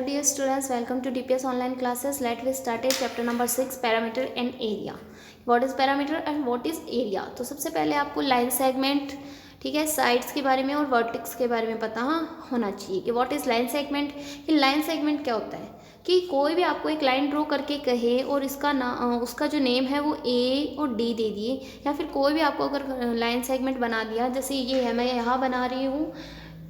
Hello dear students, welcome to DPS online classes. Let us start chapter number 6 parameter and area. What is parameter and what is area? तो सबसे पहले आपको line segment, ठीक है, sides के बारे में और वर्टेक्स के बारे में पता होना चाहिए कि व्हाट इज लाइन सेगमेंट। कि लाइन सेगमेंट क्या होता है कि कोई भी आपको एक लाइन ड्रॉ करके कहे और इसका उसका जो नेम है वो ए और डी दे दिए, या फिर कोई भी आपको अगर लाइन सेगमेंट बना दिया, जैसे ये है, मैं यहाँ बना रही हूँ,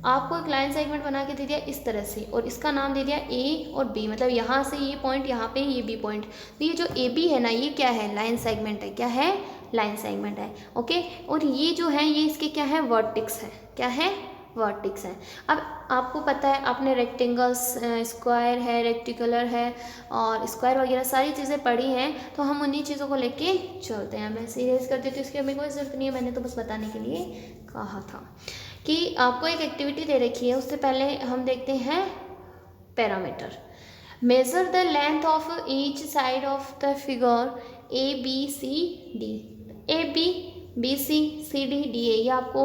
आपको एक लाइन सेगमेंट बना के दे दिया इस तरह से और इसका नाम दे दिया ए और बी, मतलब यहाँ से ये पॉइंट, यहाँ पे ये बी पॉइंट, तो ये जो ए बी है ना, ये क्या है, लाइन सेगमेंट है। क्या है? लाइन सेगमेंट है। ओके, और ये जो है ये इसके क्या है, वर्टेक्स है। क्या है? वर्टेक्स है। अब आपको पता है, आपने रेक्टेंगल्स, स्क्वायर है, रेक्टिकुलर है और स्क्वायर वगैरह सारी चीज़ें पढ़ी हैं, तो हम उन्हीं चीज़ों को लेके चलते हैं। मैं सीरियस कर देती हूँ, इसकी हमें कोई ज़रूरत नहीं है, मैंने तो बस बताने के लिए कहा था कि आपको एक एक्टिविटी दे रखी है। उससे पहले हम देखते हैं parameter. Measure the length of each side of the figure A B C D. A B C C D D A, ये आपको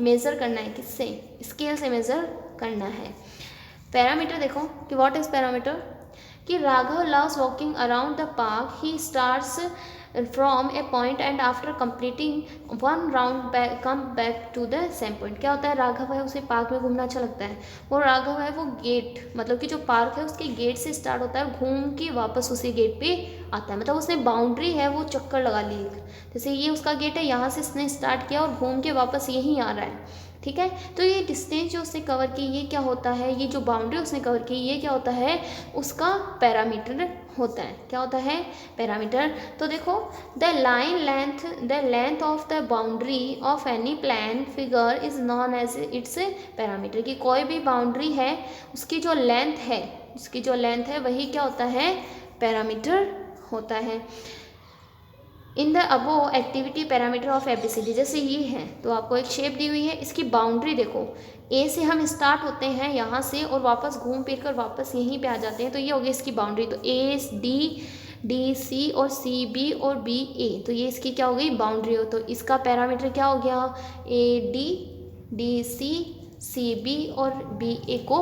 मेज़र करना है। किससे? स्केल से मेज़र करना है। पैरामीटर देखो कि व्हाट इज़ पैरामीटर। कि Raghav loves walking around the park, he starts from a point and after completing one round come back to the same point. क्या होता है? राघव है, उसे पार्क में घूमना अच्छा लगता है। वो राघव है, वो गेट, मतलब कि जो पार्क है उसके गेट से स्टार्ट होता है, घूम के वापस उसी गेट पे आता है, मतलब उसने बाउंड्री है वो चक्कर लगा ली। जैसे ये उसका गेट है, यहाँ से इसने स्टार्ट किया और घूम के वापस यहीं आ रहा है। ठीक है, तो ये डिस्टेंस जो उसने कवर की, ये क्या होता है, ये जो बाउंड्री उसने कवर की, ये क्या होता है, उसका पैरामीटर होता है। क्या होता है? पैरामीटर। तो देखो, the length of the boundary of any plan figure is known as its parameter. की कोई भी बाउंड्री है, उसकी जो लेंथ है वही क्या होता है, पैरामीटर होता है। In the above activity parameter of A B C D, जैसे ये है तो आपको एक शेप दी हुई है, इसकी बाउंड्री देखो, ए से हम स्टार्ट होते हैं यहाँ से और वापस घूम फिर कर वापस यहीं पे आ जाते हैं, तो ये हो गई इसकी बाउंड्री। तो ए डी सी और सी बी और बी ए, तो ये इसकी क्या हो गई, बाउंड्री हो। तो इसका पैरामीटर क्या हो गया, ए डी सी बी और बी ए को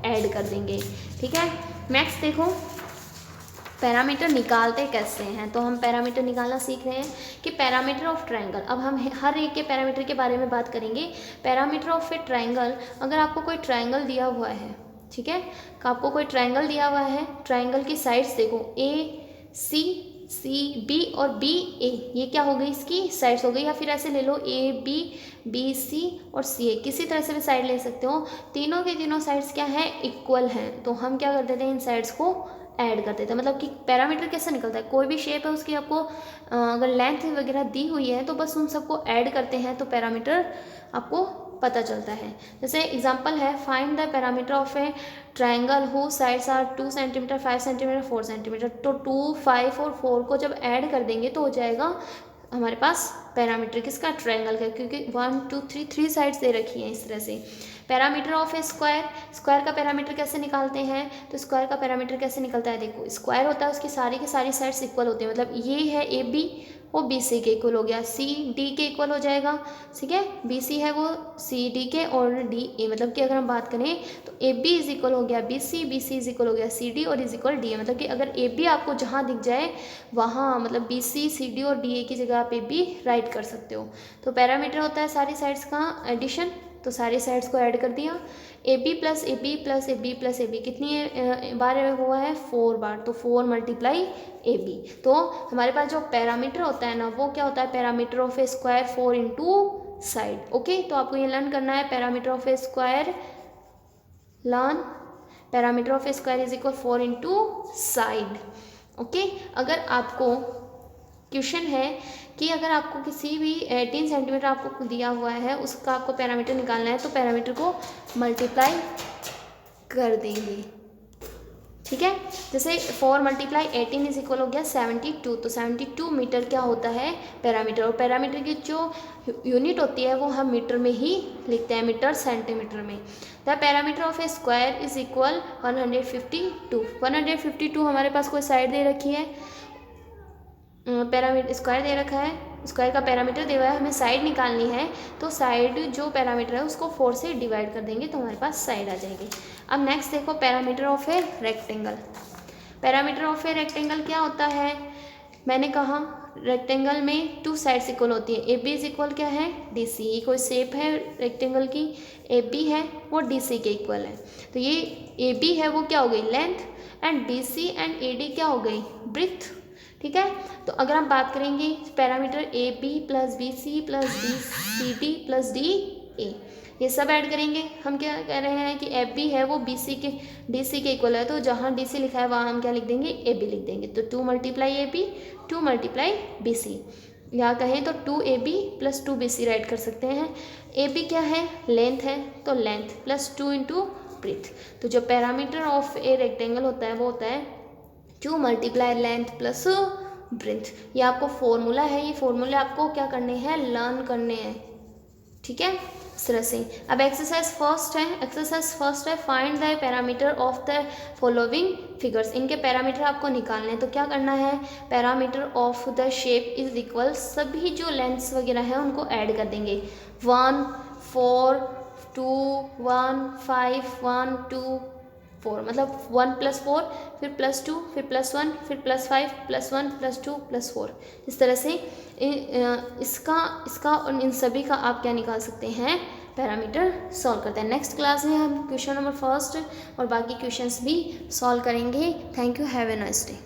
ऐड कर देंगे। ठीक है, नेक्स्ट देखो पैरामीटर निकालते कैसे हैं। तो हम पैरामीटर निकालना सीख रहे हैं कि पैरामीटर ऑफ ट्रायंगल। अब हम हर एक के पैरामीटर के बारे में बात करेंगे। पैरामीटर ऑफ ए ट्रायंगल, अगर आपको कोई ट्रायंगल दिया हुआ है, ठीक है, आपको कोई ट्रायंगल दिया हुआ है, ट्रायंगल की साइड्स देखो, ए सी बी और बी ए, ये क्या हो गई, इसकी साइड्स हो गई। या फिर ऐसे ले लो, ए बी सी और सी ए, किसी तरह से भी साइड ले सकते हो। तीनों के तीनों साइड्स क्या है, इक्वल हैं, तो हम क्या कर देते हैं, इन साइड्स को ऐड कर देते हैं। मतलब कि पैरामीटर कैसे निकलता है, कोई भी शेप है उसकी आपको अगर लेंथ वगैरह दी हुई है तो बस उन सबको ऐड करते हैं तो पैरामीटर आपको पता चलता है। जैसे एग्जांपल है, find the parameter of a triangle whose sides are 2 centimetre 5 centimetre 4 centimetre. तो 2, 5 और 4 को जब ऐड कर देंगे तो हो जाएगा हमारे पास पैरामीटर किसका, ट्रायंगल का, क्योंकि 1 2 3 साइड्स दे रखी हैं इस तरह से। पैरामीटर ऑफ ए स्क्वायर का पैरामीटर कैसे निकालते हैं, तो स्क्वायर का पैरामीटर कैसे निकलता है, देखो, स्क्वायर होता है उसकी सारी की सारी साइड्स इक्वल होती हैं, मतलब ये है ए बी, वो बी सी के इक्वल हो गया, सी डी के इक्वल हो जाएगा। ठीक है, बी सी है वो सी डी के और डी ए, मतलब कि अगर हम बात करें तो ए बी इज इक्वल हो गया बी सी इज इक्वल हो गया सी डी और इज इक्वल डी ए। मतलब कि अगर ए बी आपको जहाँ दिख जाए वहाँ, मतलब बी सी डी और डी ए की जगह आप ए बी राइट कर सकते हो। तो पैरामीटर होता है सारी साइड्स का एडिशन, तो सारी साइड्स को ऐड कर दिया। A B plus A B plus A B plus A B कितनी बार हुआ है, 4 बार, तो 4 मल्टीप्लाई ए बी। तो हमारे पास जो पैरामीटर होता है ना, वो क्या होता है, parameter of A square 4 into side. Okay, तो आपको ये लर्न करना है, parameter of A square, learn parameter of A square is equal 4 into side. Okay, अगर आपको क्वेश्चन है कि अगर आपको किसी भी 18 सेंटीमीटर आपको दिया हुआ है, उसका आपको पैरामीटर निकालना है, तो पैरामीटर को मल्टीप्लाई कर देंगे। ठीक है, जैसे 4 मल्टीप्लाई 18 इज इक्वल हो गया 72, तो 72 मीटर क्या होता है, पैरामीटर। और पैरामीटर की जो यूनिट होती है वो हम मीटर में ही लिखते हैं, मीटर सेंटीमीटर में। The parameter of A square is equal 152। 152 हमारे पास कोई साइड दे रखी है, पैरामीटर स्क्वायर दे रखा है, स्क्वायर का पैरामीटर दे हुआ है, हमें साइड निकालनी है, तो साइड जो पैरामीटर है उसको 4 से डिवाइड कर देंगे तो हमारे पास साइड आ जाएगी। अब नेक्स्ट देखो parameter of a rectangle. Parameter of a rectangle क्या होता है, मैंने कहा रेक्टेंगल में 2 साइड्स इक्वल होती है, ए बी इज इक्वल क्या है डी सी। ये कोई शेप है रेक्टेंगल की, ए बी है वो डी सी के इक्वल है, तो ये ए बी है वो क्या हो गई length, and D C and A D क्या हो गई ब्रेड्थ। ठीक है, तो अगर हम बात करेंगे parameter A B plus B C plus D C D plus D A, ये सब ऐड करेंगे, हम क्या कह रहे हैं कि एफ बी है वो बी सी के डी सी के इक्वल है, तो जहाँ डी सी लिखा है वहाँ हम क्या लिख देंगे ए बी लिख देंगे, तो 2 multiply A B 2 multiply B C, या कहें तो 2 A B plus 2 B C write कर सकते हैं। ए बी क्या है लेंथ है, तो लेंथ प्लस 2 इंटू ब्रेथ, तो जो पैरामीटर ऑफ ए रेक्टेंगल होता है वो होता है 2 मल्टीप्लाई लेंथ प्लस ब्रेथ। ये आपको फॉर्मूला है, ये फॉर्मूले आपको क्या करने हैं लर्न करने हैं। ठीक है, इस तरह से। अब एक्सरसाइज फर्स्ट है find the parameter of the following figures. इनके पैरामीटर आपको निकालने हैं, तो क्या करना है parameter of the shape is equal, सभी जो लेंथ्स वगैरह हैं उनको ऐड कर देंगे, 1 4 2 1 5 1 2 4, मतलब 1 + 4 फिर +2 फिर +1 फिर +5 +1 +2 +4, इस तरह से इसका और इन सभी का आप क्या निकाल सकते हैं पैरामीटर सॉल्व करते हैं। नेक्स्ट क्लास में हम क्वेश्चन नंबर 1 और बाकी क्वेश्चंस भी सॉल्व करेंगे। Thank you, have a nice day.